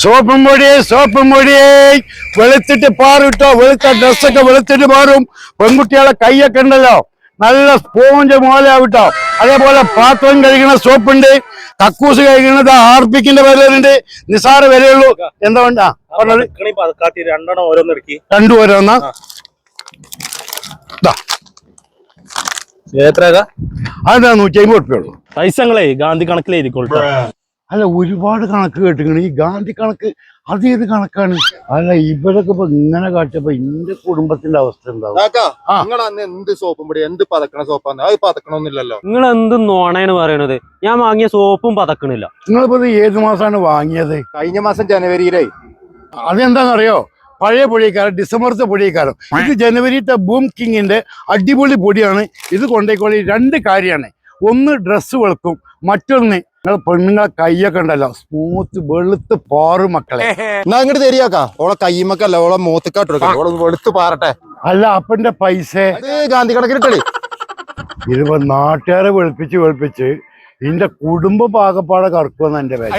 സോപ്പും പൊടി വെളുത്തിട്ട് പാറിട്ടോ, വെളുത്ത ഡ്രസ്സൊക്കെ വെളുത്തിട്ട് മാറും. പെൺകുട്ടികളെ കൈയൊക്കെ ഉണ്ടല്ലോ നല്ല സ്പോഞ്ച് മോലാവിട്ടോ. അതേപോലെ പാത്രം കഴിക്കുന്ന സോപ്പുണ്ട്, കക്കൂസ് കഴിക്കുന്നത് ഹാർപ്പിക്കിന്റെ വിലയുണ്ട്, നിസാര വിലയുള്ളൂ. എന്താ വേണ്ട രണ്ടു ഓരോന്നാ അതാ 150 ഉറുപ്പിയുള്ളൂ. പൈസങ്ങളെ ഗാന്ധി കണക്കിലെഴുതിക്കോളൂ. അല്ല, ഒരുപാട് കണക്ക് കേട്ടിക്കണ്. ഈ ഗാന്ധി കണക്ക് അത് ഏത് കണക്കാണ്? അല്ല, ഇവരൊക്കെ ഇപ്പൊ ഇങ്ങനെ കാട്ടിയപ്പോ എന്റെ കുടുംബത്തിന്റെ അവസ്ഥ എന്താവും? നിങ്ങൾ അന്ന് എന്ത് സോപ്പും പൊടി എന്ത് പതക്കണ സോപ്പാന്ന്? അത് പതക്കണമെന്നില്ലല്ലോ. നിങ്ങൾ എന്ത് നോണേന്ന് പറയണത്? ഞാൻ വാങ്ങിയ സോപ്പും പതക്കണില്ല. നിങ്ങളിപ്പോ ഏത് മാസമാണ് വാങ്ങിയത്? കഴിഞ്ഞ മാസം ജനുവരിയിലേ. അതെന്താണെന്നറിയോ? പഴയ പൊടിക്കാരം, ഡിസംബറത്തെ പൊടിക്കാരം. ഇത് ജനുവരിത്തെ ബൂം കിങ്ങിന്റെ അടിപൊളി പൊടിയാണ്. ഇത് കൊണ്ടേക്കോളി. രണ്ട് കാര്യമാണ്. ഒന്ന് ഡ്രസ്സ് വെളുക്കും, മറ്റൊന്ന് നിങ്ങൾ പെണ്ണുങ്ങളെ കൈയൊക്കെ ഉണ്ടല്ലോ സ്മൂത്ത് വെളുത്ത് പാറും മക്കളെ. എന്നാ ഇങ്ങോട്ട് തരിയാക്കാ. ഓളെ കയ്യുമ്മക്കല്ല, ഓളെ മൂത്തക്കാട്ട് ഓളെ വെളുത്ത് പാറട്ടെ. അല്ല, അപ്പന്റെ പൈസ ഗാന്ധി കണക്കിലിട്ടേ. ഇതിപ്പോ നാട്ടുകാരെ വെളുപ്പിച്ച് ഇതിന്റെ കുടുംബ പാകപ്പാടെ കറക്കുമെന്ന് എന്റെ പേര്.